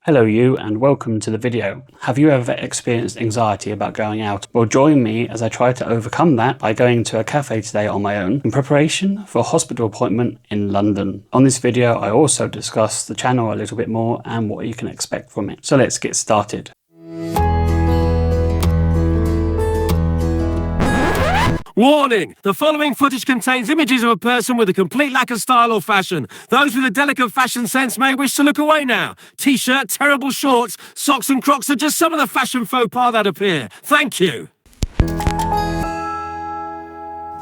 Hello you and welcome to the video. Have you ever experienced anxiety about going out? Well, join me as I try to overcome that by going to a cafe today on my own in preparation for a hospital appointment in London. On this video I also discuss the channel a little bit more and what you can expect from it. So let's get started. Warning! The following footage contains images of a person with a complete lack of style or fashion. Those with a delicate fashion sense may wish to look away now. T-shirt, terrible shorts, socks and Crocs are just some of the fashion faux pas that appear. Thank you.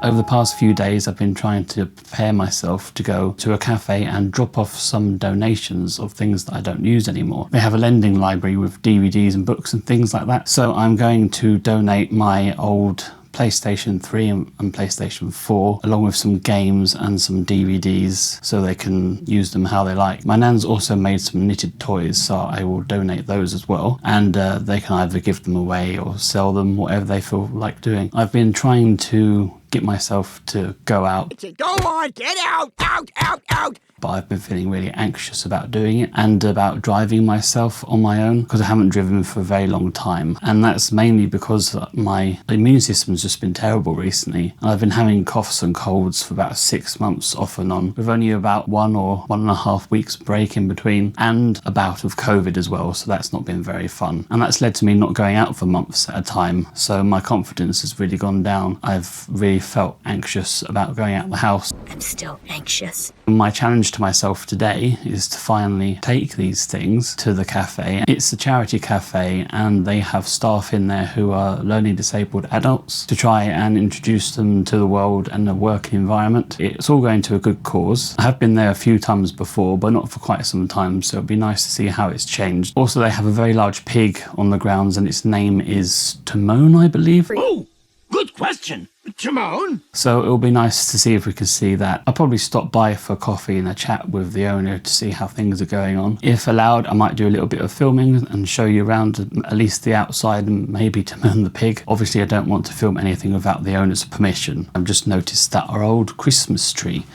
Over the past few days I've been trying to prepare myself to go to a cafe and drop off some donations of things that I don't use anymore. They have a lending library with DVDs and books and things like that. So I'm going to donate my old PlayStation 3 and PlayStation 4 along with some games and some DVDs so they can use them how they like. My nan's also made some knitted toys, so I will donate those as well, and they can either give them away or sell them, whatever they feel like doing. I've been trying to get myself to go out. Go on, get out, out. But I've been feeling really anxious about doing it and about driving myself on my own because I haven't driven for a very long time, and that's mainly because my immune system's just been terrible recently, and I've been having coughs and colds for about 6 months off and on, with only about 1 or 1.5 weeks break in between, and a bout of COVID as well, so that's not been very fun, and that's led to me not going out for months at a time, so my confidence has really gone down. I've really felt anxious about going out of the house. I'm still anxious. My challenge to myself today is to finally take these things to the cafe. It's a charity cafe and they have staff in there who are learning disabled adults to try and introduce them to the world and the working environment. It's all going to a good cause. I have been there a few times before, but not for quite some time, so it'd be nice to see how it's changed. Also, they have a very large pig on the grounds and its name is Timon, I believe. Oh, good question. Timon? So it'll be nice to see if we can see that. I'll probably stop by for coffee and a chat with the owner to see how things are going on. If allowed, I might do a little bit of filming and show you around at least the outside and maybe Timon the pig. Obviously, I don't want to film anything without the owner's permission. I've just noticed that our old Christmas tree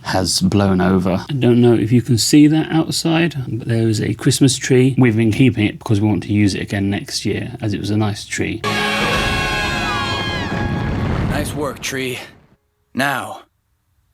has blown over. I don't know if you can see that outside, but there is a Christmas tree. We've been keeping it because we want to use it again next year, as it was a nice tree. Nice work, tree. Now,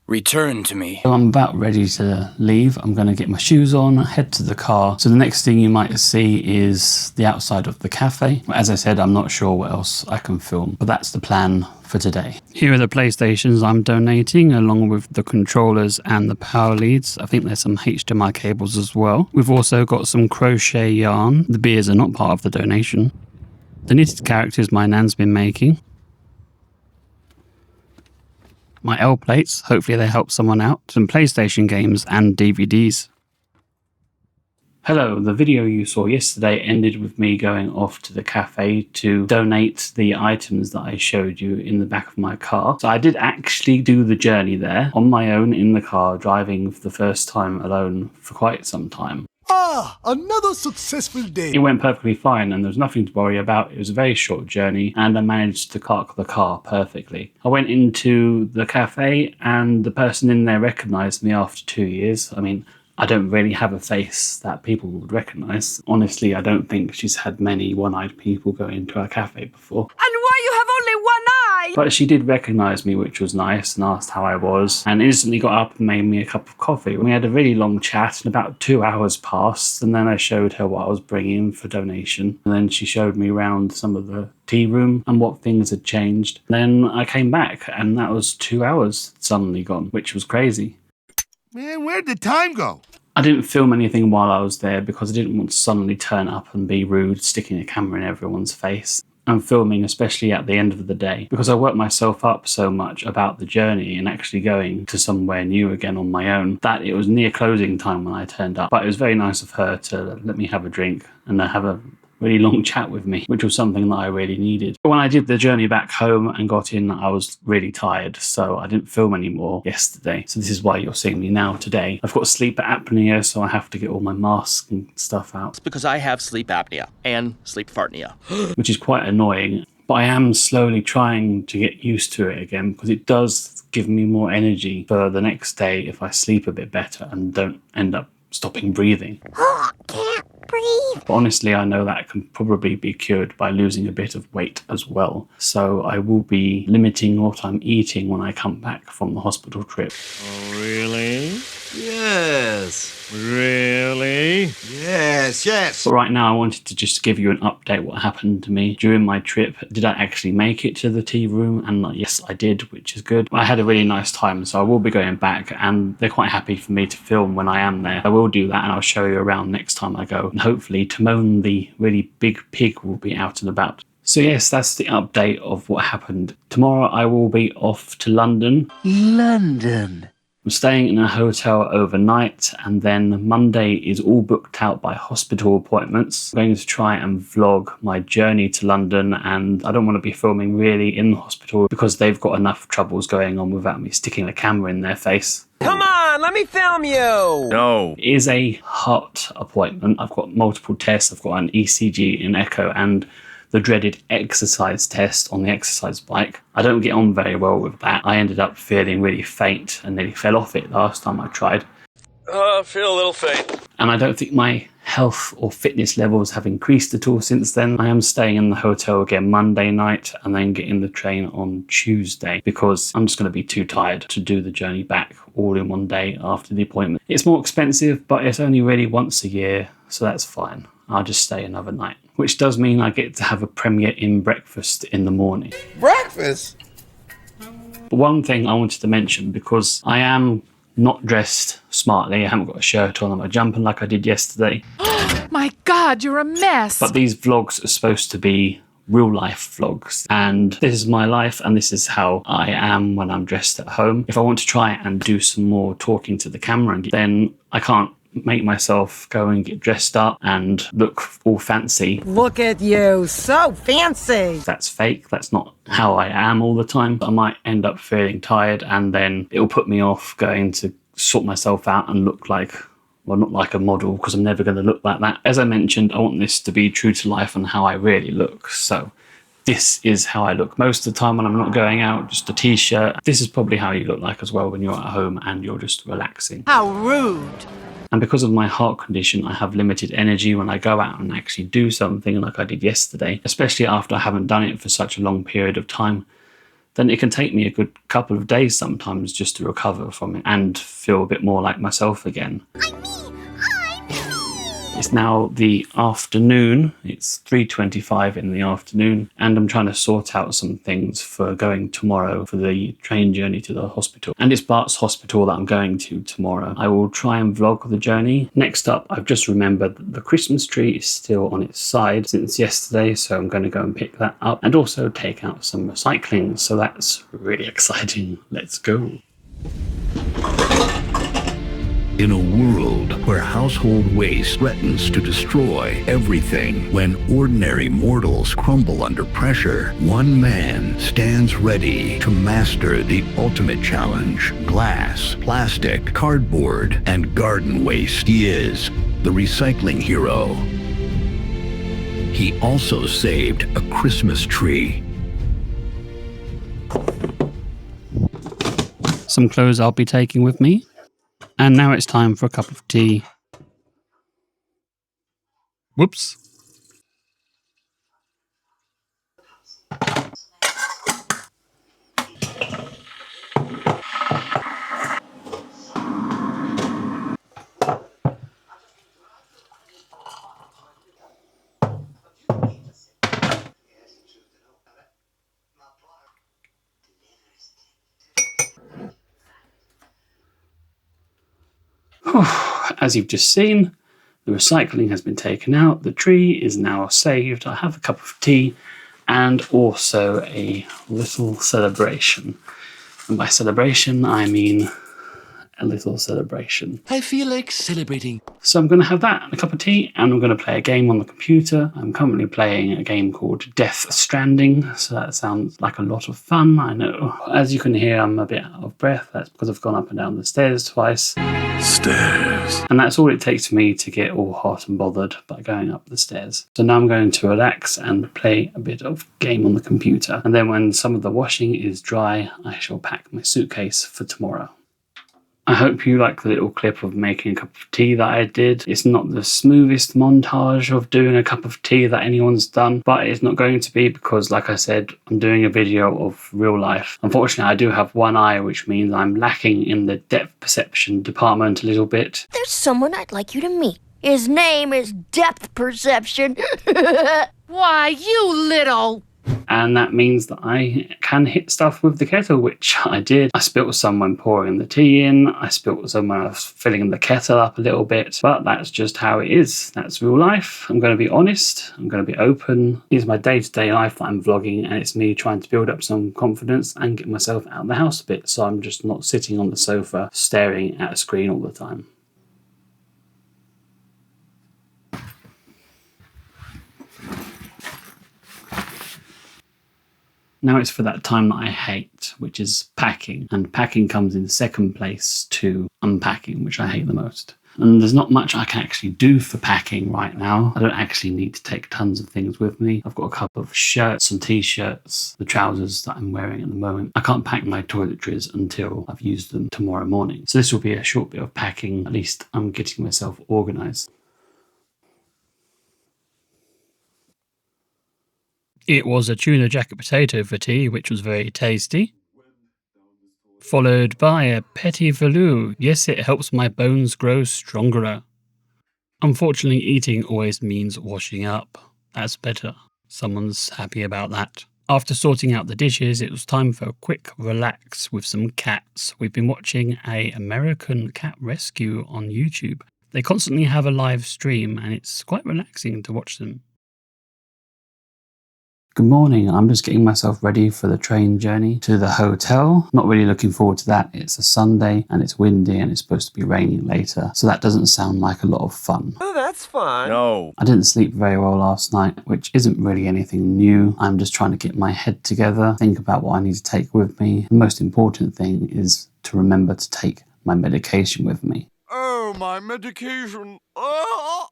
return to me. So I'm about ready to leave. I'm going to get my shoes on, head to the car. So the next thing you might see is the outside of the cafe. As I said, I'm not sure what else I can film, but that's the plan for today. Here are the PlayStations I'm donating, along with the controllers and the power leads. I think there's some HDMI cables as well. We've also got some crochet yarn. The beers are not part of the donation. The knitted characters my nan's been making. My L plates, hopefully they help someone out, some PlayStation games and DVDs. Hello, the video you saw yesterday ended with me going off to the cafe to donate the items that I showed you in the back of my car. So I did actually do the journey there on my own in the car, driving for the first time alone for quite some time. Ah, another successful day. It went perfectly fine and there was nothing to worry about. It was a very short journey and I managed to park the car perfectly. I went into the cafe and the person in there recognised me after 2 years. I mean, I don't really have a face that people would recognise. Honestly, I don't think she's had many one-eyed people go into our cafe before. And why you have only one eye? But she did recognise me, which was nice, and asked how I was, and instantly got up and made me a cup of coffee. We had a really long chat, and about 2 hours passed, and then I showed her what I was bringing for donation, and then she showed me around some of the tea room and what things had changed. Then I came back, and that was 2 hours suddenly gone, which was crazy. Man, where'd the time go? I didn't film anything while I was there because I didn't want to suddenly turn up and be rude, sticking a camera in everyone's face. I'm filming especially at the end of the day because I worked myself up so much about the journey and actually going to somewhere new again on my own that it was near closing time when I turned up. But it was very nice of her to let me have a drink and have a really long chat with me, which was something that I really needed. But when I did the journey back home and got in, I was really tired, so I didn't film anymore yesterday. So this is why you're seeing me now today. I've got sleep apnea, so I have to get all my masks and stuff out. It's because I have sleep apnea and sleep fartnea. Which is quite annoying. But I am slowly trying to get used to it again because it does give me more energy for the next day if I sleep a bit better and don't end up stopping breathing. Oh, can't breathe. But honestly, I know that can probably be cured by losing a bit of weight as well. So I will be limiting what I'm eating when I come back from the hospital trip. Oh, really? Yes. Really? Yes. But right now, I wanted to just give you an update what happened to me during my trip. Did I actually make it to the tea room? And yes, I did, which is good. I had a really nice time, so I will be going back, and they're quite happy for me to film when I am there. I will do that, and I'll show you around next time I go. And hopefully, Timon, the really big pig, will be out and about. So yes, that's the update of what happened. Tomorrow, I will be off to London. London. I'm staying in a hotel overnight, and then Monday is all booked out by hospital appointments. I'm going to try and vlog my journey to London, and I don't want to be filming really in the hospital because they've got enough troubles going on without me sticking a camera in their face. Come on, let me film you! No. It is a heart appointment. I've got multiple tests. I've got an ECG, an echo, and the dreaded exercise test on the exercise bike. I don't get on very well with that. I ended up feeling really faint and nearly fell off it last time I tried. I feel a little faint. And I don't think my health or fitness levels have increased at all since then. I am staying in the hotel again Monday night and then getting the train on Tuesday because I'm just going to be too tired to do the journey back all in one day after the appointment. It's more expensive, but it's only really once a year, so that's fine. I'll just stay another night, which does mean I get to have a Premier Inn breakfast in the morning. Breakfast? But one thing I wanted to mention, because I am not dressed smartly, I haven't got a shirt on, I'm a jumper like I did yesterday. My God, you're a mess. But these vlogs are supposed to be real life vlogs, and this is my life and this is how I am when I'm dressed at home. If I want to try and do some more talking to the camera, then I can't make myself go and get dressed up and look all fancy. Look at you, so fancy! That's fake. That's not how I am all the time. I might end up feeling tired and then it'll put me off going to sort myself out and look like, well, not like a model, because I'm never going to look like that. As I mentioned, I want this to be true to life and how I really look. So this is how I look most of the time when I'm not going out, just a t-shirt. This is probably how you look like as well when you're at home and you're just relaxing. How rude! And because of my heart condition, I have limited energy when I go out and actually do something like I did yesterday, especially after I haven't done it for such a long period of time. Then it can take me a good couple of days sometimes just to recover from it and feel a bit more like myself again. It's now the afternoon. It's 3:25 in the afternoon, and I'm trying to sort out some things for going tomorrow for the train journey to the hospital. And it's Bart's hospital that I'm going to tomorrow. I will try and vlog the journey. Next up, I've just remembered that the Christmas tree is still on its side since yesterday, so I'm going to go and pick that up and also take out some recycling. So that's really exciting. Let's go. In a world where household waste threatens to destroy everything, when ordinary mortals crumble under pressure, one man stands ready to master the ultimate challenge: glass, plastic, cardboard, and garden waste. He is the recycling hero. He also saved a Christmas tree. Some clothes I'll be taking with me. And now it's time for a cup of tea. Whoops. As you've just seen, the recycling has been taken out, the tree is now saved, I have a cup of tea and also a little celebration. And by celebration, I mean a little celebration. I feel like celebrating. So I'm going to have that and a cup of tea, and I'm going to play a game on the computer. I'm currently playing a game called Death Stranding, so that sounds like a lot of fun, I know. As you can hear, I'm a bit out of breath. That's because I've gone up and down the stairs twice. Stairs. And that's all it takes for me to get all hot and bothered by going up the stairs. So now I'm going to relax and play a bit of game on the computer. And then when some of the washing is dry, I shall pack my suitcase for tomorrow. I hope you like the little clip of making a cup of tea that I did. It's not the smoothest montage of doing a cup of tea that anyone's done, but it's not going to be because, like I said, I'm doing a video of real life. Unfortunately, I do have one eye, which means I'm lacking in the depth perception department a little bit. There's someone I'd like you to meet. His name is Depth Perception. Why, you little... And that means that I can hit stuff with the kettle, which I did. I spilt some when pouring the tea in. I spilt some when I was filling the kettle up a little bit. But that's just how it is. That's real life. I'm going to be honest. I'm going to be open. It's my day-to-day life that I'm vlogging, and it's me trying to build up some confidence and get myself out of the house a bit, so I'm just not sitting on the sofa staring at a screen all the time. Now it's for that time that I hate, which is packing. And packing comes in second place to unpacking, which I hate the most. And there's not much I can actually do for packing right now. I don't actually need to take tons of things with me. I've got a couple of shirts and t-shirts, the trousers that I'm wearing at the moment. I can't pack my toiletries until I've used them tomorrow morning. So this will be a short bit of packing. At least I'm getting myself organised. It was a tuna jacket potato for tea, which was very tasty. Followed by a petit veloux. Yes, it helps my bones grow stronger. Unfortunately, eating always means washing up. That's better. Someone's happy about that. After sorting out the dishes, it was time for a quick relax with some cats. We've been watching an American cat rescue on YouTube. They constantly have a live stream, and it's quite relaxing to watch them. Good morning, I'm just getting myself ready for the train journey to the hotel. Not really looking forward to that. It's a Sunday and it's windy and it's supposed to be raining later, so that doesn't sound like a lot of fun. Oh, that's fun. No. I didn't sleep very well last night, which isn't really anything new. I'm just trying to get my head together, think about what I need to take with me. The most important thing is to remember to take my medication with me. Oh, my medication. Oh.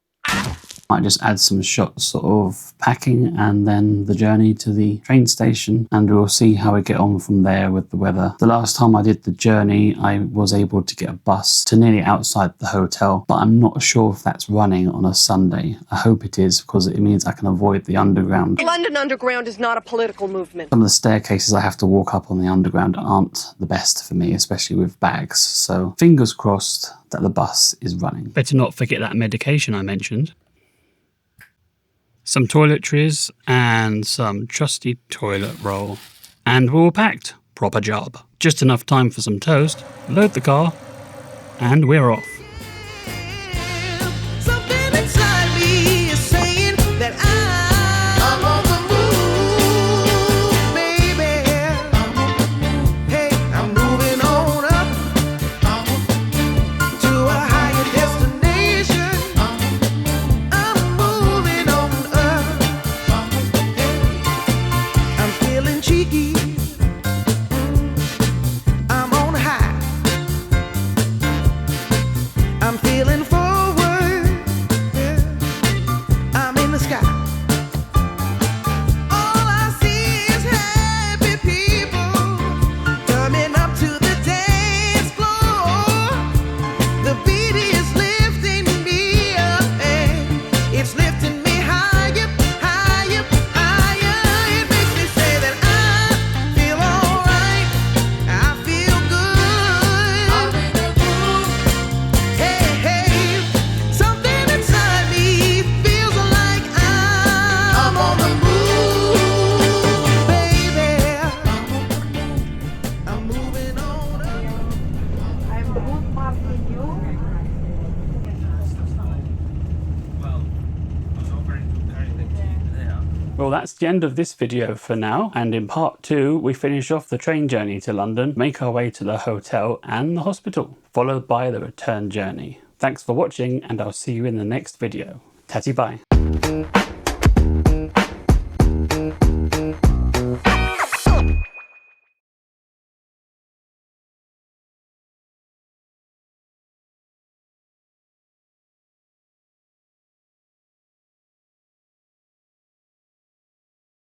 Might just add some shots of packing and then the journey to the train station, and we'll see how we get on from there with the weather. The last time I did the journey, I was able to get a bus to nearly outside the hotel, but I'm not sure if that's running on a Sunday. I hope it is, because it means I can avoid the underground. The London Underground is not a political movement. Some of the staircases I have to walk up on the underground aren't the best for me, especially with bags, so fingers crossed that the bus is running. Better not forget that medication I mentioned. Some toiletries and some trusty toilet roll. And we're all packed. Proper job. Just enough time for some toast, load the car, and we're off. Well, that's the end of this video for now, and in part 2 we finish off the train journey to London, make our way to the hotel and the hospital, followed by the return journey. Thanks for watching, and I'll see you in the next video. Tatty bye.